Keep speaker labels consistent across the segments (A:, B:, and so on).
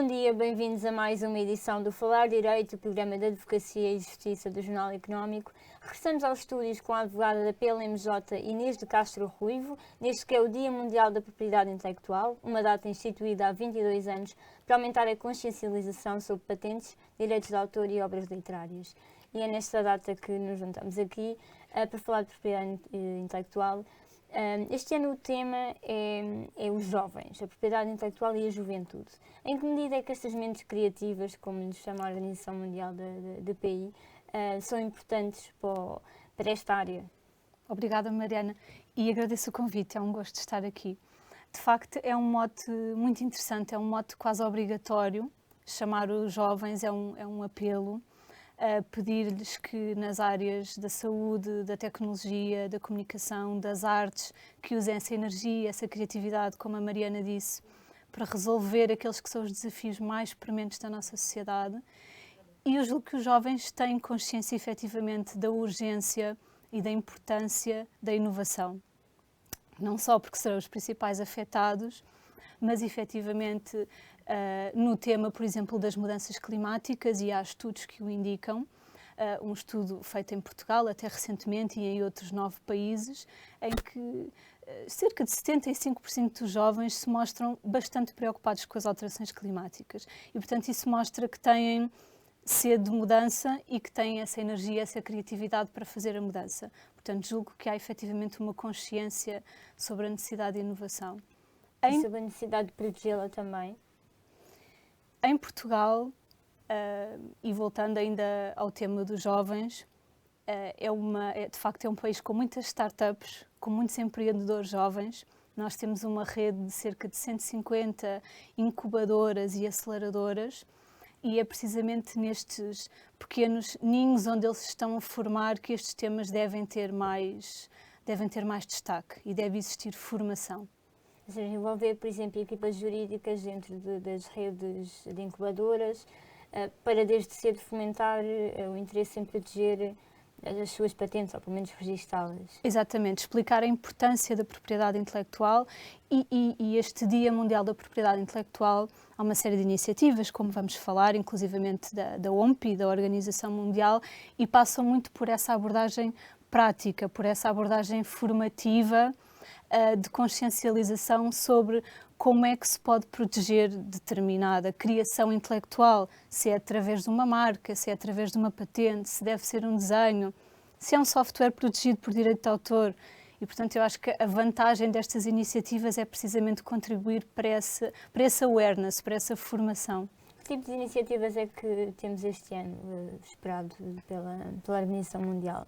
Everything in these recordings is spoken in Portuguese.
A: Bom dia, bem-vindos a mais uma edição do Falar Direito, o programa de Advocacia e Justiça do Jornal Económico. Regressamos aos estúdios com a advogada da PLMJ, Inês de Castro Ruivo, neste que é o Dia Mundial da Propriedade Intelectual, uma data instituída há 22 anos para aumentar a consciencialização sobre patentes, direitos de autor e obras literárias. E é nesta data que nos juntamos aqui para falar de propriedade intelectual. Este ano o tema é os jovens, a propriedade intelectual e a juventude. Em que medida é que estas mentes criativas, como nos chama a Organização Mundial da PI, são importantes para esta área?
B: Obrigada, Mariana, e agradeço o convite, é um gosto de estar aqui. De facto, é um mote muito interessante, é um mote quase obrigatório. Chamar os jovens é um apelo a pedir-lhes que nas áreas da saúde, da tecnologia, da comunicação, das artes, que usem essa energia, essa criatividade, como a Mariana disse, para resolver aqueles que são os desafios mais prementes da nossa sociedade. E eu julgo que os jovens têm consciência efetivamente da urgência e da importância da inovação. Não só porque serão os principais afetados, mas efetivamente no tema, por exemplo, das mudanças climáticas, e há estudos que o indicam, um estudo feito em Portugal até recentemente e em outros 9 países, em que cerca de 75% dos jovens se mostram bastante preocupados com as alterações climáticas. E, portanto, isso mostra que têm sede de mudança e que têm essa energia, essa criatividade para fazer a mudança. Portanto, julgo que há efetivamente uma consciência sobre a necessidade de inovação.
A: E sobre a necessidade de protegê-la também?
B: Em Portugal, e voltando ainda ao tema dos jovens, de facto é um país com muitas startups, com muitos empreendedores jovens. Nós temos uma rede de cerca de 150 incubadoras e aceleradoras, e é precisamente nestes pequenos ninhos onde eles se estão a formar que estes temas devem ter mais destaque e deve existir formação.
A: Ou seja, envolver, por exemplo, equipas jurídicas dentro das redes de incubadoras, para desde cedo fomentar o interesse em proteger as suas patentes, ou pelo menos registá-las.
B: Exatamente, explicar a importância da propriedade intelectual e este Dia Mundial da Propriedade Intelectual, há uma série de iniciativas, como vamos falar, inclusivamente da OMPI, da Organização Mundial, e passam muito por essa abordagem prática, por essa abordagem formativa, de consciencialização sobre como é que se pode proteger determinada criação intelectual, se é através de uma marca, se é através de uma patente, se deve ser um desenho, se é um software protegido por direito de autor. E, portanto, eu acho que a vantagem destas iniciativas é precisamente contribuir para esse awareness, para essa formação.
A: Que tipo de iniciativas é que temos este ano, esperado pela Organização Mundial?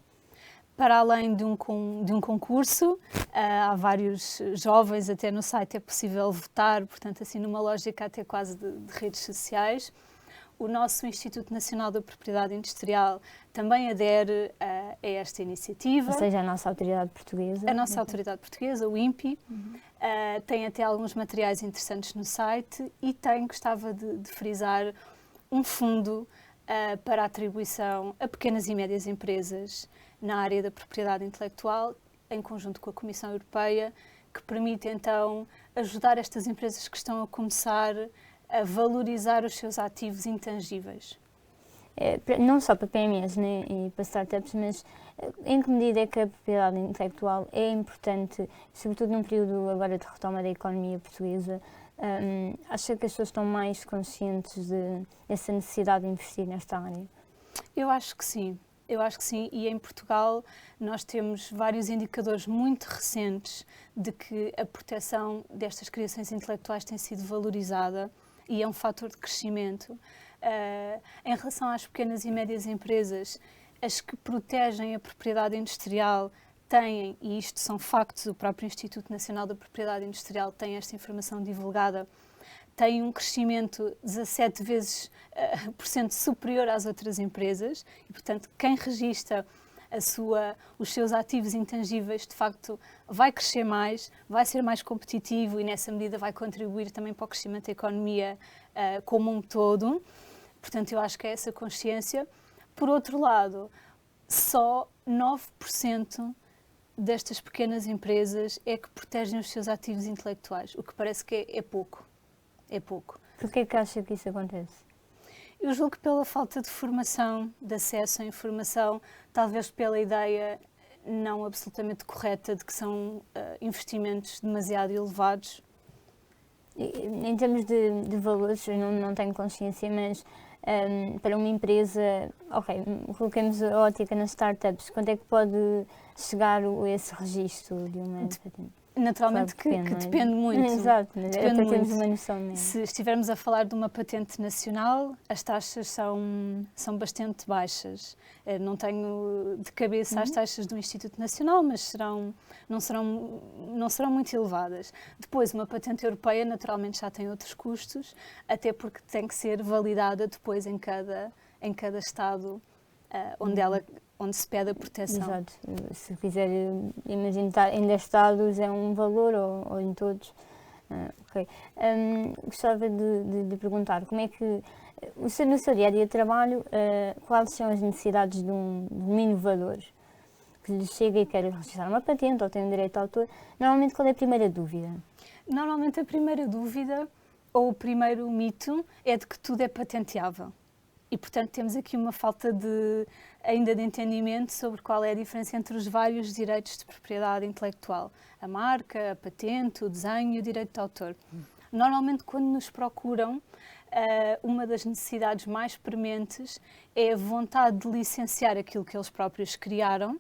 B: Para além de um concurso, há vários jovens, até no site é possível votar, portanto, assim, numa lógica até quase de redes sociais. O nosso Instituto Nacional da Propriedade Industrial também adere a esta iniciativa.
A: Ou seja, a nossa autoridade portuguesa.
B: A nossa autoridade portuguesa, o INPI, tem até alguns materiais interessantes no site e gostava de frisar um fundo para a atribuição a pequenas e médias empresas na área da propriedade intelectual, em conjunto com a Comissão Europeia, que permite então ajudar estas empresas que estão a começar a valorizar os seus ativos intangíveis.
A: Não só para PMEs, né, e para startups, mas em que medida é que a propriedade intelectual é importante, sobretudo num período agora de retoma da economia portuguesa? Acha que as pessoas estão mais conscientes dessa necessidade de investir nesta área?
B: Eu acho que sim. E em Portugal nós temos vários indicadores muito recentes de que a proteção destas criações intelectuais tem sido valorizada e é um fator de crescimento. Em relação às pequenas e médias empresas, as que protegem a propriedade industrial têm, e isto são factos, o próprio Instituto Nacional da Propriedade Industrial tem esta informação divulgada, tem um crescimento 17 vezes por cento superior às outras empresas e, portanto, quem registra os seus ativos intangíveis, de facto, vai crescer mais, vai ser mais competitivo e, nessa medida, vai contribuir também para o crescimento da economia como um todo. Portanto, eu acho que é essa consciência. Por outro lado, só 9% destas pequenas empresas é que protegem os seus ativos intelectuais, o que parece que é pouco. É pouco.
A: Porquê é que acha que isso acontece?
B: Eu julgo que pela falta de formação, de acesso à informação, talvez pela ideia não absolutamente correta de que são investimentos demasiado elevados.
A: Em termos de valores, eu não tenho consciência, mas para uma empresa, ok, coloquemos a ótica nas startups, quanto é que pode chegar esse registro de uma patente?
B: Naturalmente
A: Claro
B: que depende muito.
A: Exato, mas é
B: Depende
A: para termos
B: muito.
A: uma noção mesmo.
B: Se estivermos a falar de uma patente nacional, as taxas são bastante baixas. Não tenho de cabeça as taxas do Instituto Nacional, mas não serão muito elevadas. Depois, uma patente europeia naturalmente já tem outros custos, até porque tem que ser validada depois em cada Estado onde se pede a proteção.
A: Exato. Se quiser, imagino, em 10 estados é um valor ou em todos. Ok. Gostava de perguntar como é que, no seu dia-a-dia de trabalho, quais são as necessidades de um inovador que lhe chega e quer registrar uma patente ou tem um direito de autor? Normalmente, qual é a primeira dúvida?
B: Normalmente a primeira dúvida ou o primeiro mito é de que tudo é patenteável. E, portanto, temos aqui uma falta ainda de entendimento sobre qual é a diferença entre os vários direitos de propriedade intelectual. A marca, a patente, o desenho e o direito de autor. Normalmente, quando nos procuram, uma das necessidades mais prementes é a vontade de licenciar aquilo que eles próprios criaram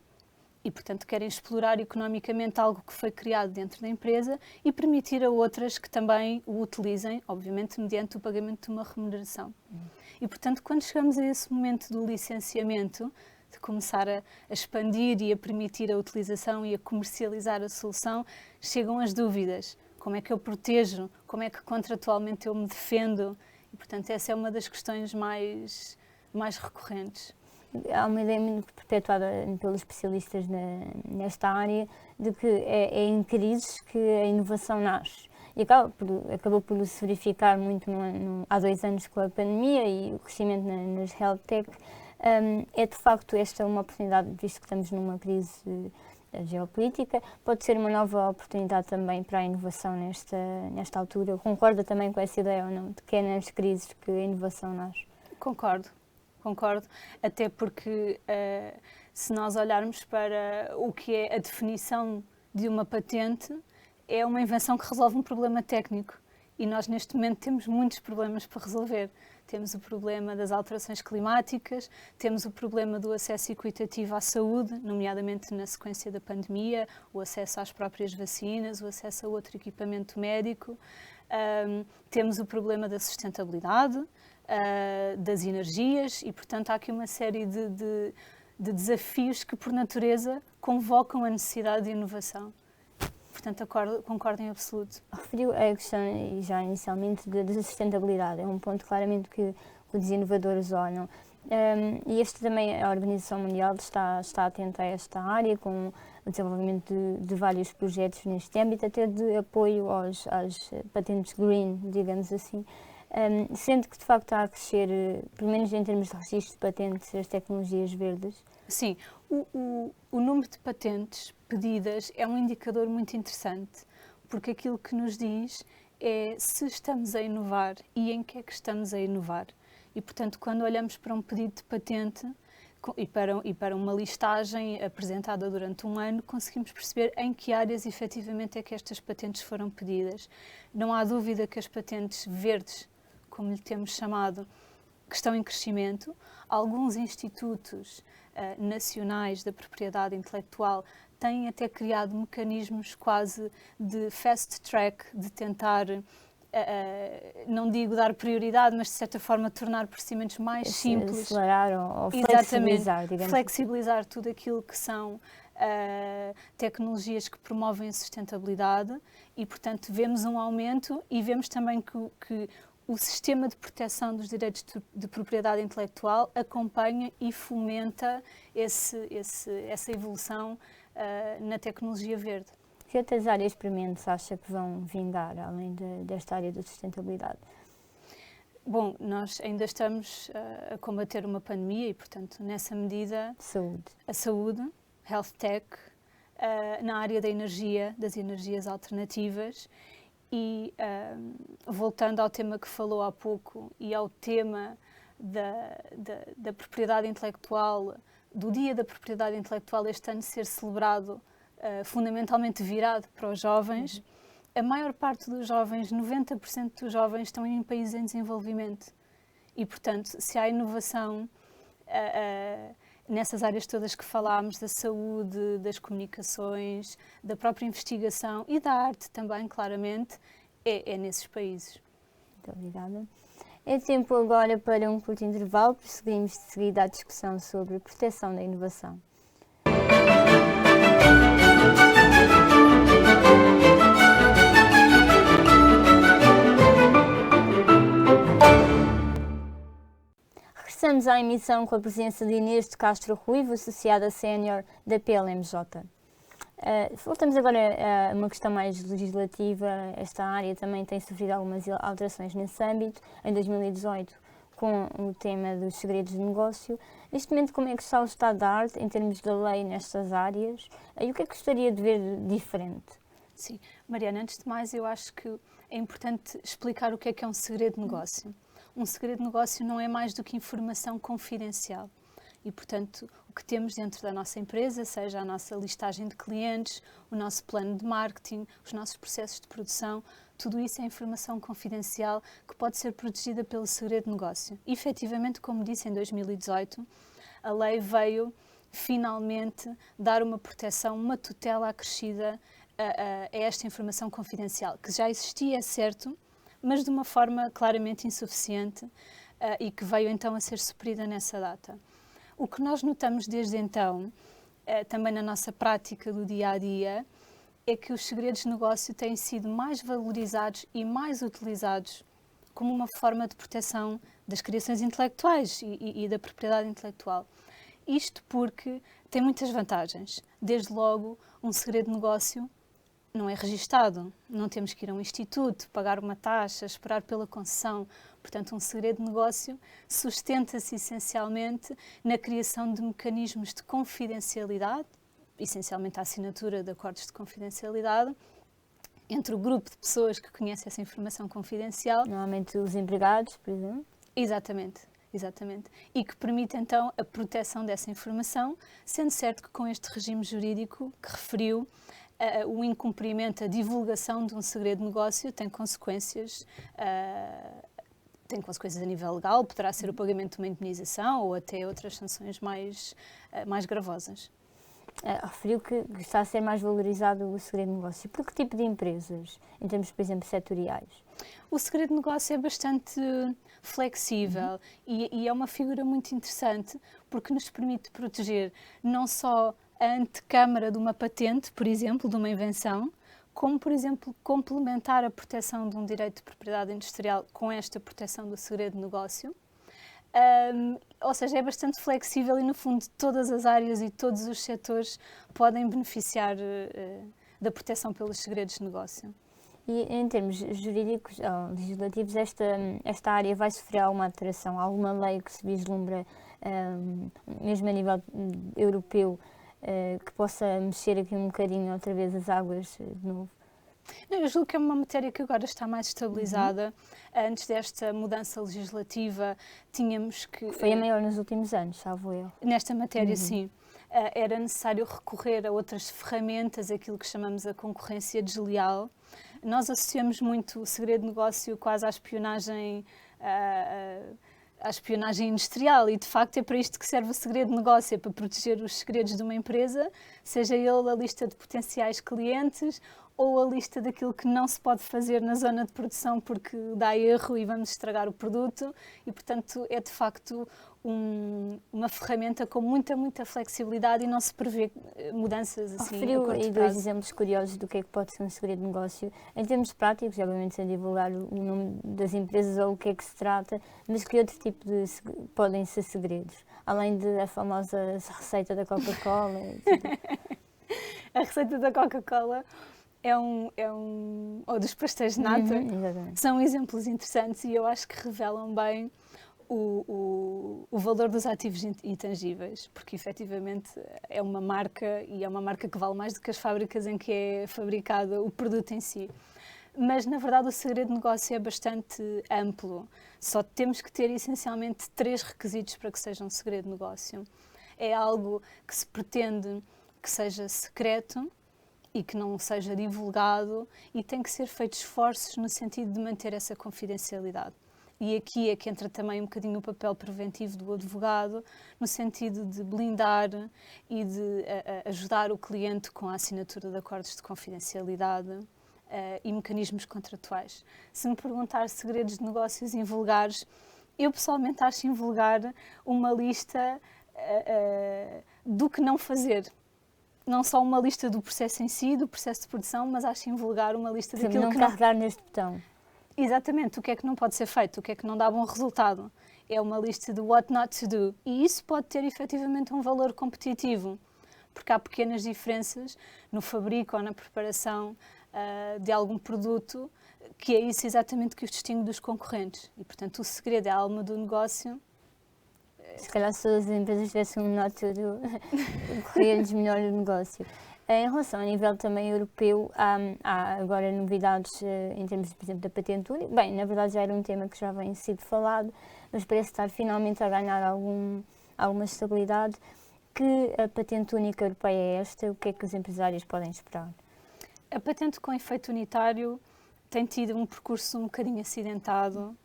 B: e, portanto, querem explorar economicamente algo que foi criado dentro da empresa e permitir a outras que também o utilizem, obviamente, mediante o pagamento de uma remuneração. E, portanto, quando chegamos a esse momento do licenciamento, de começar a expandir e a permitir a utilização e a comercializar a solução, chegam as dúvidas. Como é que eu protejo? Como é que contratualmente eu me defendo? E, portanto, essa é uma das questões mais recorrentes.
A: Há uma ideia muito perpetuada pelos especialistas nesta área de que é em crises que a inovação nasce. E acabou por se verificar muito há 2 anos com a pandemia e o crescimento nas health tech. É de facto esta uma oportunidade, visto que estamos numa crise geopolítica, pode ser uma nova oportunidade também para a inovação nesta altura. Concorda também com essa ideia ou não, de que é nas crises que a inovação nasce?
B: Concordo, até porque se nós olharmos para o que é a definição de uma patente, é uma invenção que resolve um problema técnico e nós neste momento temos muitos problemas para resolver. Temos o problema das alterações climáticas, temos o problema do acesso equitativo à saúde, nomeadamente na sequência da pandemia, o acesso às próprias vacinas, o acesso a outro equipamento médico. Temos o problema da sustentabilidade, das energias e, portanto, há aqui uma série de desafios que, por natureza, convocam a necessidade de inovação. Portanto, concordo em absoluto.
A: Referiu a questão, já inicialmente, da sustentabilidade. É um ponto claramente que os inovadores olham. E este também, a Organização Mundial está atenta a esta área, com o desenvolvimento de vários projetos neste âmbito, até de apoio às patentes green, digamos assim. Sendo que, de facto, está a crescer, pelo menos em termos de registro de patentes, as tecnologias verdes?
B: Sim, o número de patentes pedidas é um indicador muito interessante, porque aquilo que nos diz é se estamos a inovar e em que é que estamos a inovar. E, portanto, quando olhamos para um pedido de patente e para uma listagem apresentada durante um ano, conseguimos perceber em que áreas efetivamente é que estas patentes foram pedidas. Não há dúvida que as patentes verdes, como lhe temos chamado, que estão em crescimento. Alguns institutos nacionais da propriedade intelectual têm até criado mecanismos quase de fast track, de tentar, não digo dar prioridade, mas de certa forma tornar procedimentos mais simples.
A: Acelerar ou flexibilizar, digamos.
B: Flexibilizar tudo aquilo que são tecnologias que promovem a sustentabilidade e, portanto, vemos um aumento e vemos também que o sistema de proteção dos direitos de propriedade intelectual acompanha e fomenta essa evolução na tecnologia verde.
A: Que outras áreas prementes acha que vão vingar, além desta área da sustentabilidade?
B: Bom, nós ainda estamos a combater uma pandemia e, portanto, nessa medida, a saúde, health tech, na área da energia, das energias alternativas E voltando ao tema que falou há pouco e ao tema da propriedade intelectual, do Dia da Propriedade Intelectual este ano ser celebrado fundamentalmente virado para os jovens, a maior parte dos jovens, 90% dos jovens, estão em países em desenvolvimento. E, portanto, se há inovação nessas áreas todas que falámos, da saúde, das comunicações, da própria investigação e da arte também, claramente, é nesses países.
A: Muito obrigada. É tempo agora para um curto intervalo, prosseguimos de seguida a discussão sobre a proteção da inovação. Regressamos à emissão com a presença de Inês de Castro Ruivo, associada sénior da PLMJ. Voltamos agora a uma questão mais legislativa. Esta área também tem sofrido algumas alterações nesse âmbito. Em 2018, com o tema dos segredos de negócio. Neste momento, como é que está o estado da arte em termos da lei nestas áreas? E o que é que gostaria de ver diferente?
B: Sim, Mariana, antes de mais, eu acho que é importante explicar o que é um segredo de negócio. Um segredo de negócio não é mais do que informação confidencial. E, portanto, o que temos dentro da nossa empresa, seja a nossa listagem de clientes, o nosso plano de marketing, os nossos processos de produção, tudo isso é informação confidencial que pode ser protegida pelo segredo de negócio. E, efetivamente, como disse, em 2018, a lei veio finalmente dar uma proteção, uma tutela acrescida a esta informação confidencial, que já existia, é certo, mas de uma forma claramente insuficiente e que veio então a ser suprida nessa data. O que nós notamos desde então, também na nossa prática do dia a dia, é que os segredos de negócio têm sido mais valorizados e mais utilizados como uma forma de proteção das criações intelectuais e da propriedade intelectual. Isto porque tem muitas vantagens. Desde logo, um segredo de negócio não é registado, não temos que ir a um instituto, pagar uma taxa, esperar pela concessão. Portanto, um segredo de negócio sustenta-se essencialmente na criação de mecanismos de confidencialidade, essencialmente a assinatura de acordos de confidencialidade, entre o grupo de pessoas que conhece essa informação confidencial.
A: Normalmente os empregados, por exemplo.
B: Exatamente. E que permite então a proteção dessa informação, sendo certo que com este regime jurídico que referiu, o incumprimento, a divulgação de um segredo de negócio tem consequências a nível legal, poderá ser o pagamento de uma indemnização ou até outras sanções mais gravosas.
A: Referiu que está a ser mais valorizado o segredo de negócio. Por que tipo de empresas, em termos, por exemplo, setoriais?
B: O segredo de negócio é bastante flexível e é uma figura muito interessante porque nos permite proteger não só a antecâmara de uma patente, por exemplo, de uma invenção, como, por exemplo, complementar a proteção de um direito de propriedade industrial com esta proteção do segredo de negócio. Ou seja, é bastante flexível e, no fundo, todas as áreas e todos os setores podem beneficiar da proteção pelos segredos de negócio.
A: E em termos jurídicos ou legislativos, esta área vai sofrer alguma alteração? Alguma lei que se vislumbra, mesmo a nível europeu, que possa mexer aqui um bocadinho outra vez as águas de novo?
B: Não, eu julgo que é uma matéria que agora está mais estabilizada. Antes desta mudança legislativa, tínhamos que...
A: Foi a maior nos últimos anos, salvo eu.
B: Nesta matéria, sim. Era necessário recorrer a outras ferramentas, aquilo que chamamos a concorrência desleal. Nós associamos muito o segredo de negócio quase à espionagem industrial e, de facto, é para isto que serve o segredo de negócio, é para proteger os segredos de uma empresa, seja ele a lista de potenciais clientes ou a lista daquilo que não se pode fazer na zona de produção porque dá erro e vamos estragar o produto e, portanto, é de facto uma ferramenta com muita flexibilidade e não se prevê mudanças assim.
A: Referiu aí dois exemplos curiosos do que é que pode ser um segredo de negócio. Em termos práticos, obviamente sem divulgar o nome das empresas ou o que é que se trata, mas que outro tipo de podem ser segredos? Além da famosa receita da Coca-Cola?
B: A receita da Coca-Cola ou dos pastéis de nata, são exemplos interessantes e eu acho que revelam bem o valor dos ativos intangíveis, porque efetivamente é uma marca e é uma marca que vale mais do que as fábricas em que é fabricado o produto em si. mas na verdade o segredo de negócio é bastante amplo. Só temos que ter essencialmente 3 requisitos para que seja um segredo de negócio. É algo que se pretende que seja secreto e que não seja divulgado, e tem que ser feitos esforços no sentido de manter essa confidencialidade. E aqui é que entra também um bocadinho o papel preventivo do advogado, no sentido de blindar e de ajudar o cliente com a assinatura de acordos de confidencialidade e mecanismos contratuais. Se me perguntar segredos de negócios invulgares, eu pessoalmente acho invulgar uma lista do que não fazer. Não só uma lista do processo em si, do processo de produção, mas acho invulgar uma lista daquilo que
A: não carregar neste botão.
B: Exatamente, o que é que não pode ser feito, o que é que não dá bom resultado. É uma lista de what not to do. E isso pode ter efetivamente um valor competitivo, porque há pequenas diferenças no fabrico ou na preparação de algum produto, que é isso exatamente que os distingue dos concorrentes. E, portanto, o segredo é a alma do negócio.
A: Se calhar se as empresas tivessem um not to do, corria-lhes melhor o negócio. Em relação a nível também europeu, há agora novidades em termos, por exemplo, da patente única. Bem, na verdade já era um tema que já vem sido falado, mas parece estar finalmente a ganhar alguma estabilidade. Que a patente única europeia é esta? O que é que os empresários podem esperar?
B: A patente com efeito unitário tem tido um percurso um bocadinho acidentado,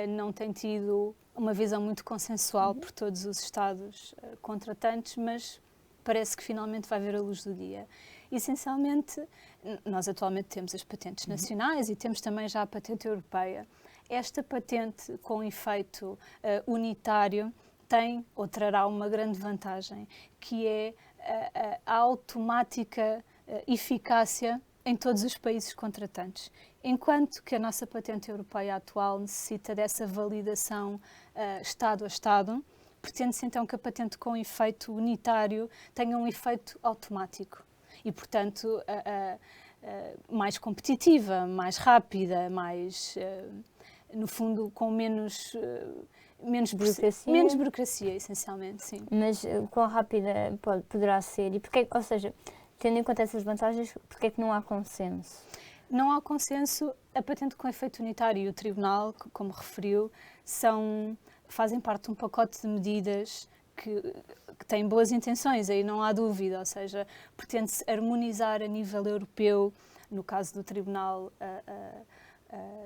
B: não tem tido uma visão muito consensual por todos os Estados contratantes, mas parece que finalmente vai ver a luz do dia. Essencialmente, nós atualmente temos as patentes nacionais e temos também já a patente europeia. Esta patente com efeito unitário tem ou trará uma grande vantagem, que é a automática eficácia em todos os países contratantes. Enquanto que a nossa patente europeia atual necessita dessa validação Estado a Estado, pretende-se então que a patente com efeito unitário tenha um efeito automático e, portanto, mais competitiva, mais rápida, mais, no fundo, com menos burocracia, essencialmente, sim.
A: Mas quão rápida poderá ser? E porque, ou seja, tendo em conta essas vantagens, porque é que não há consenso?
B: Não há consenso. A patente com efeito unitário e o Tribunal, como referiu, fazem parte de um pacote de medidas que têm boas intenções, aí não há dúvida, ou seja, pretende-se harmonizar a nível europeu, no caso do Tribunal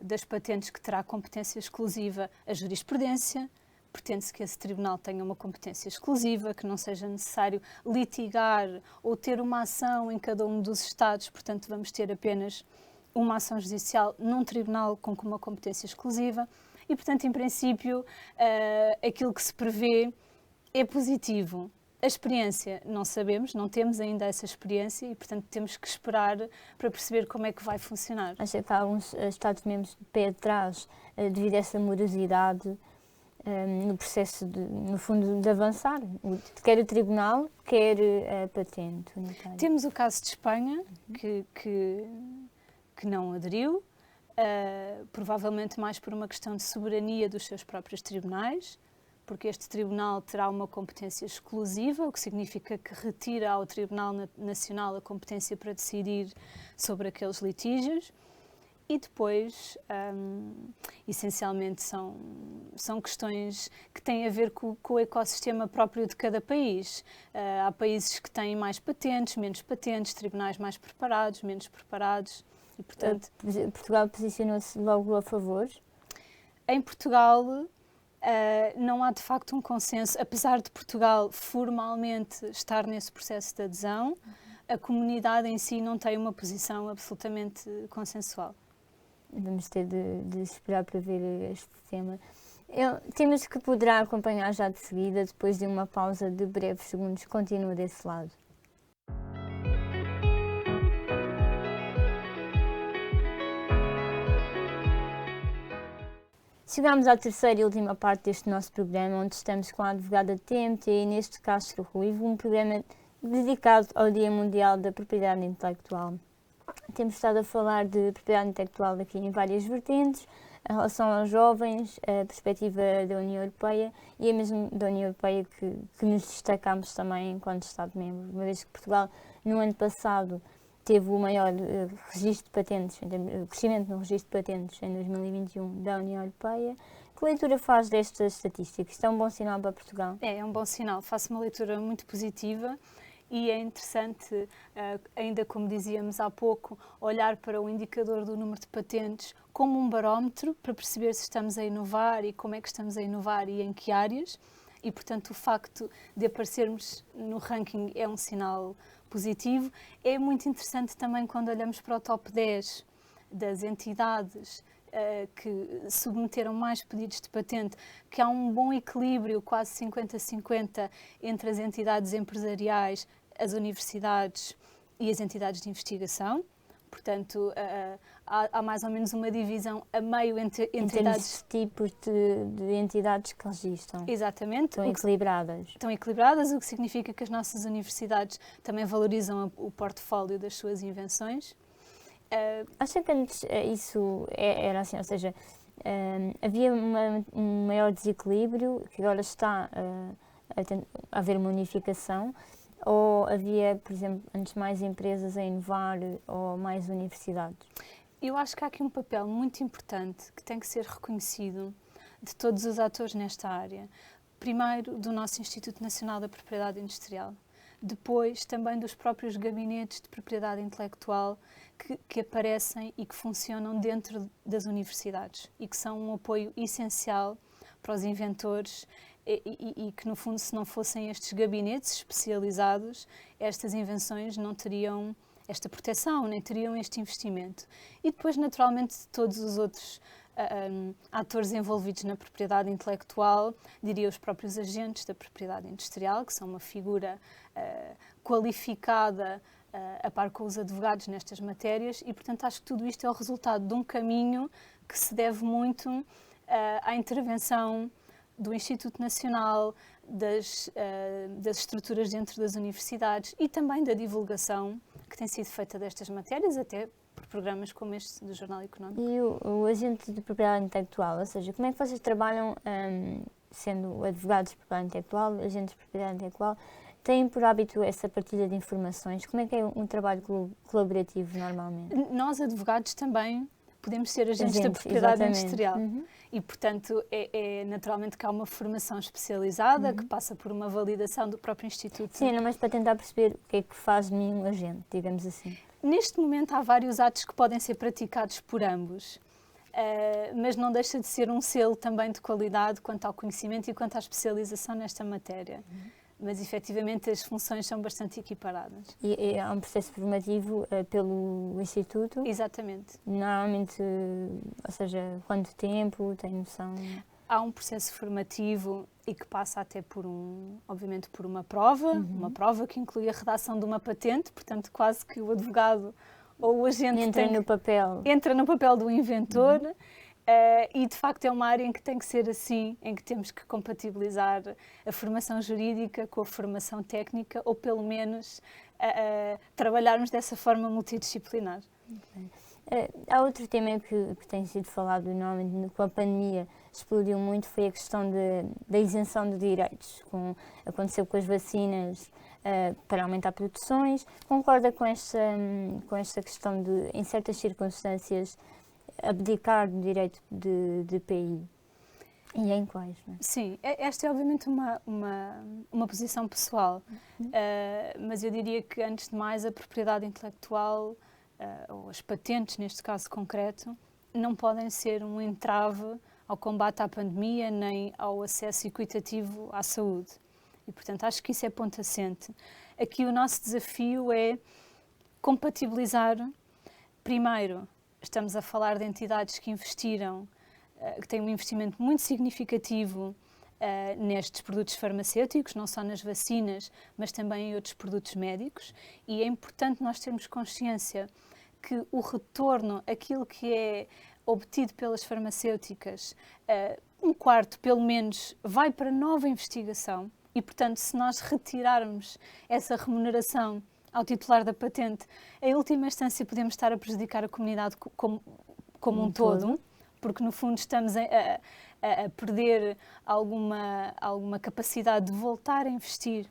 B: das Patentes, que terá competência exclusiva, a jurisprudência. Pretende-se que esse tribunal tenha uma competência exclusiva, que não seja necessário litigar ou ter uma ação em cada um dos Estados, portanto vamos ter apenas uma ação judicial num tribunal com uma competência exclusiva e, portanto, em princípio, aquilo que se prevê é positivo. A experiência não sabemos, não temos ainda essa experiência e, portanto, temos que esperar para perceber como é que vai funcionar.
A: Acha que há alguns Estados-membros de pé atrás devido a essa morosidade no processo, no fundo, de avançar, quer o Tribunal, quer a patente unitária?
B: Temos o caso de Espanha, que não aderiu, provavelmente mais por uma questão de soberania dos seus próprios tribunais, porque este tribunal terá uma competência exclusiva, o que significa que retira ao Tribunal Nacional a competência para decidir sobre aqueles litígios. E depois, essencialmente, são questões que têm a ver com o ecossistema próprio de cada país. Há países que têm mais patentes, menos patentes, tribunais mais preparados, menos preparados. E, portanto,
A: Portugal posicionou-se logo a favor?
B: Em Portugal, não há de facto um consenso. Apesar de Portugal formalmente estar nesse processo de adesão, a comunidade em si não tem uma posição absolutamente consensual.
A: Vamos ter de esperar para ver este tema. Temas que poderá acompanhar já de seguida, depois de uma pausa de breves segundos. Continua desse lado. Chegamos à terceira e última parte deste nosso programa, onde estamos com a advogada TMT Inês de Castro Ruivo, um programa dedicado ao Dia Mundial da Propriedade Intelectual. Temos estado a falar de propriedade intelectual aqui em várias vertentes, em relação aos jovens, a perspectiva da União Europeia e é mesmo da União Europeia que nos destacamos também enquanto Estado-membro, uma vez que Portugal, no ano passado, teve o maior registro de patentes, crescimento no registro de patentes em 2021 da União Europeia. Que leitura faz destas estatísticas? Isto é um bom sinal para Portugal?
B: É um bom sinal. Faço uma leitura muito positiva e é interessante, ainda como dizíamos há pouco, olhar para o indicador do número de patentes como um barómetro para perceber se estamos a inovar e como é que estamos a inovar e em que áreas. E, portanto, o facto de aparecermos no ranking é um sinal positivo. É muito interessante também quando olhamos para o top 10 das entidades que submeteram mais pedidos de patente, que há um bom equilíbrio, quase 50-50, entre as entidades empresariais, as universidades e as entidades de investigação. Portanto, há mais ou menos uma divisão a meio entre entidades...
A: Temos tipos de entidades que registram.
B: Exatamente.
A: Estão equilibradas.
B: Estão equilibradas, o que significa que as nossas universidades também valorizam o portfólio das suas invenções.
A: Acho que antes isso era assim, ou seja, havia um maior desequilíbrio, que agora está a haver uma unificação, ou havia, por exemplo, antes mais empresas a inovar ou mais universidades?
B: Eu acho que há aqui um papel muito importante que tem que ser reconhecido de todos os atores nesta área. Primeiro, do nosso Instituto Nacional da Propriedade Industrial. Depois, também dos próprios gabinetes de propriedade intelectual que aparecem e que funcionam dentro das universidades e que são um apoio essencial para os inventores e que, no fundo, se não fossem estes gabinetes especializados, estas invenções não teriam esta proteção, nem teriam este investimento. E depois, naturalmente, todos os outros atores envolvidos na propriedade intelectual, diria os próprios agentes da propriedade industrial, que são uma figura qualificada a par com os advogados nestas matérias e, portanto, acho que tudo isto é o resultado de um caminho que se deve muito à intervenção do Instituto Nacional, das estruturas dentro das universidades e também da divulgação que tem sido feita destas matérias, até por programas como este do Jornal Económico.
A: E o agente de propriedade intelectual, ou seja, como é que vocês trabalham, sendo advogados de propriedade intelectual, agentes de propriedade intelectual, têm por hábito essa partilha de informações? Como é que é um trabalho colaborativo normalmente?
B: Nós, advogados, também podemos ser agentes da propriedade industrial. E, portanto, é naturalmente que há uma formação especializada que passa por uma validação do próprio Instituto.
A: Sim, mas para tentar perceber o que é que faz de mim um agente, digamos assim.
B: Neste momento há vários atos que podem ser praticados por ambos, mas não deixa de ser um selo também de qualidade quanto ao conhecimento e quanto à especialização nesta matéria. Mas, efetivamente, as funções são bastante equiparadas.
A: E há um processo formativo pelo Instituto?
B: Exatamente.
A: Normalmente, ou seja, quanto tempo, tem noção?
B: Há um processo formativo e que passa até por obviamente, por uma prova que inclui a redação de uma patente, portanto, quase que o advogado ou o agente
A: entra no papel
B: do inventor. E, de facto, é uma área em que tem que ser assim, em que temos que compatibilizar a formação jurídica com a formação técnica, ou pelo menos trabalharmos dessa forma multidisciplinar.
A: Há outro tema que tem sido falado normalmente com a pandemia, explodiu muito, foi a questão da isenção de direitos. Aconteceu com as vacinas para aumentar produções. Concorda com esta questão de, em certas circunstâncias, abdicar do direito de PI? E em quais? Não é?
B: Sim, esta é obviamente uma posição pessoal, mas eu diria que, antes de mais, a propriedade intelectual, ou as patentes, neste caso concreto, não podem ser um entrave ao combate à pandemia nem ao acesso equitativo à saúde. E, portanto, acho que isso é ponto assente. Aqui o nosso desafio é compatibilizar, primeiro, estamos a falar de entidades que investiram, que têm um investimento muito significativo nestes produtos farmacêuticos, não só nas vacinas, mas também em outros produtos médicos, e é importante nós termos consciência que o retorno, aquilo que é obtido pelas farmacêuticas, um quarto, pelo menos, vai para nova investigação, e, portanto, se nós retirarmos essa remuneração ao titular da patente, em última instância podemos estar a prejudicar a comunidade como um todo, porque, no fundo, estamos a perder alguma capacidade de voltar a investir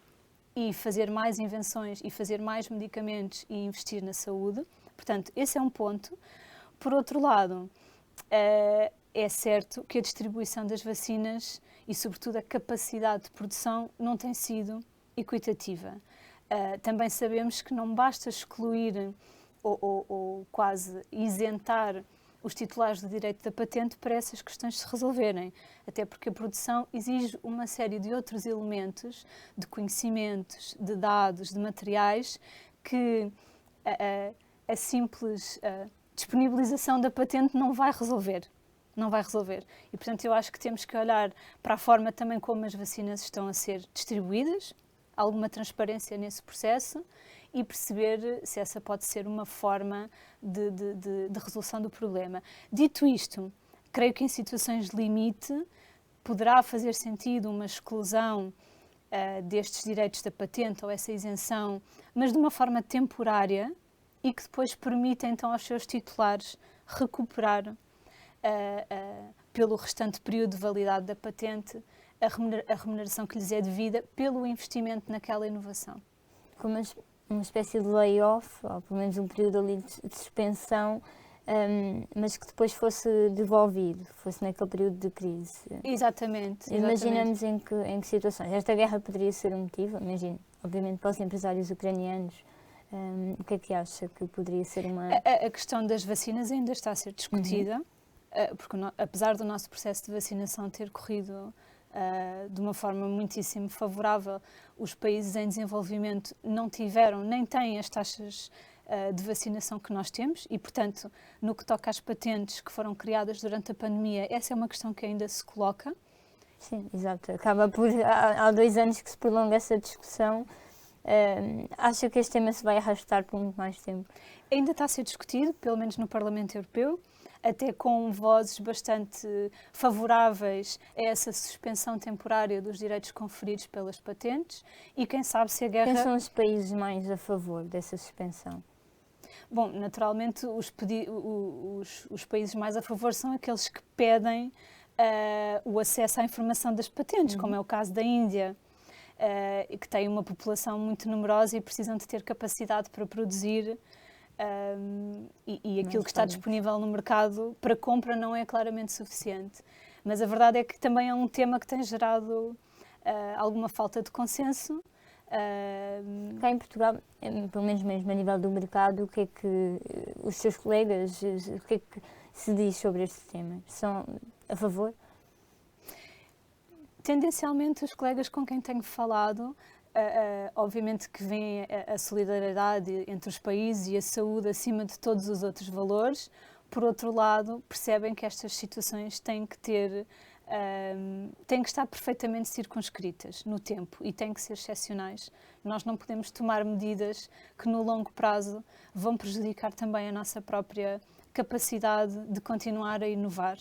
B: e fazer mais invenções e fazer mais medicamentos e investir na saúde. Portanto, esse é um ponto. Por outro lado, é certo que a distribuição das vacinas e, sobretudo, a capacidade de produção não tem sido equitativa. Também sabemos que não basta excluir ou quase isentar os titulares do direito da patente para essas questões se resolverem, até porque a produção exige uma série de outros elementos, de conhecimentos, de dados, de materiais, que a simples disponibilização da patente não vai resolver. Não vai resolver. E, portanto, eu acho que temos que olhar para a forma também como as vacinas estão a ser distribuídas, alguma transparência nesse processo e perceber se essa pode ser uma forma de resolução do problema. Dito isto, creio que em situações de limite poderá fazer sentido uma exclusão destes direitos da patente ou essa isenção, mas de uma forma temporária e que depois permita então aos seus titulares recuperar pelo restante período de validade da patente a remuneração que lhes é devida pelo investimento naquela inovação.
A: Como uma espécie de layoff, ou pelo menos um período ali de suspensão, mas que depois fosse devolvido, fosse naquele período de crise.
B: Exatamente.
A: Imaginamos em que situações. Esta guerra poderia ser um motivo, imagino, obviamente para os empresários ucranianos. O que é que acha que poderia ser uma...
B: A questão das vacinas ainda está a ser discutida, porque apesar do nosso processo de vacinação ter corrido de uma forma muitíssimo favorável, os países em desenvolvimento não tiveram nem têm as taxas de vacinação que nós temos e, portanto, no que toca às patentes que foram criadas durante a pandemia, essa é uma questão que ainda se coloca.
A: Sim, exato. Acaba por... Há 2 anos que se prolonga essa discussão. Acha que este tema se vai arrastar por muito mais tempo?
B: Ainda está a ser discutido, pelo menos no Parlamento Europeu, até com vozes bastante favoráveis a essa suspensão temporária dos direitos conferidos pelas patentes e quem sabe se a guerra...
A: Quem são os países mais a favor dessa suspensão?
B: Bom, naturalmente os países mais a favor são aqueles que pedem o acesso à informação das patentes, como é o caso da Índia, que tem uma população muito numerosa e precisam de ter capacidade para produzir e aquilo que está disponível no mercado para compra não é claramente suficiente. Mas a verdade é que também é um tema que tem gerado alguma falta de consenso.
A: Cá em Portugal, pelo menos mesmo a nível do mercado, o que é que os seus colegas, o que é que se diz sobre este tema? São a favor?
B: Tendencialmente, os colegas com quem tenho falado, obviamente que vem a solidariedade entre os países e a saúde acima de todos os outros valores. Por outro lado, percebem que estas situações têm que estar perfeitamente circunscritas no tempo e têm que ser excepcionais. Nós não podemos tomar medidas que no longo prazo vão prejudicar também a nossa própria capacidade de continuar a inovar.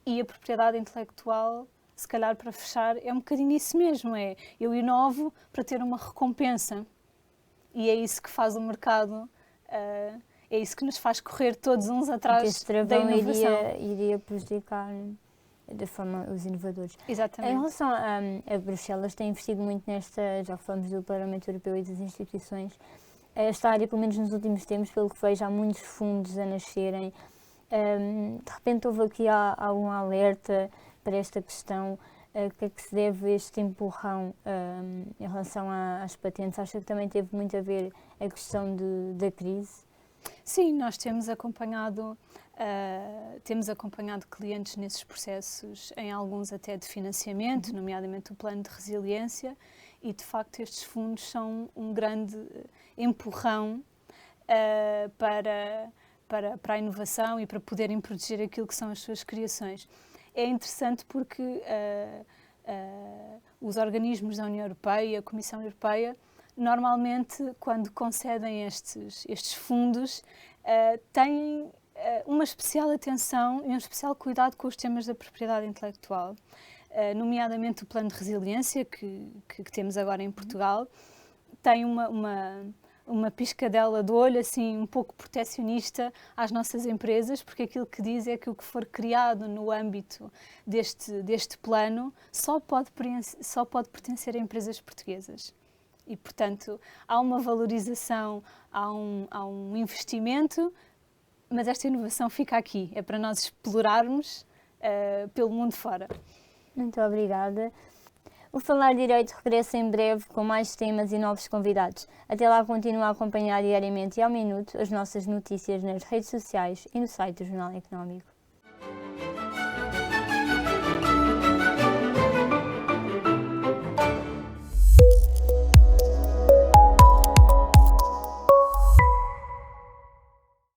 B: E a propriedade intelectual, se calhar para fechar, é um bocadinho isso mesmo, eu inovo para ter uma recompensa e é isso que faz o mercado, é isso que nos faz correr todos uns atrás
A: esse travão
B: da inovação.
A: Iria prejudicar da forma os inovadores.
B: Exatamente.
A: Em relação a Bruxelas, tem investido muito já falamos do Parlamento Europeu e das instituições, esta área, pelo menos nos últimos tempos, pelo que vejo, há muitos fundos a nascerem. De repente houve aqui algum alerta para esta questão, o que é que se deve a este empurrão em relação às patentes? Acha que também teve muito a ver a questão da crise?
B: Sim, nós temos acompanhado clientes nesses processos, em alguns até de financiamento, nomeadamente o plano de resiliência, e de facto estes fundos são um grande empurrão para a inovação e para poderem proteger aquilo que são as suas criações. É interessante porque os organismos da União Europeia, a Comissão Europeia, normalmente, quando concedem estes fundos, têm uma especial atenção e um especial cuidado com os temas da propriedade intelectual, nomeadamente o Plano de Resiliência, que temos agora em Portugal, tem uma piscadela de olho, assim, um pouco protecionista às nossas empresas, porque aquilo que diz é que o que for criado no âmbito deste plano só pode pertencer a empresas portuguesas. E, portanto, há uma valorização, há um investimento, mas esta inovação fica aqui, é para nós explorarmos pelo mundo fora.
A: Muito obrigada. O Falar Direito regressa em breve com mais temas e novos convidados. Até lá, continua a acompanhar diariamente e ao minuto as nossas notícias nas redes sociais e no site do Jornal Económico.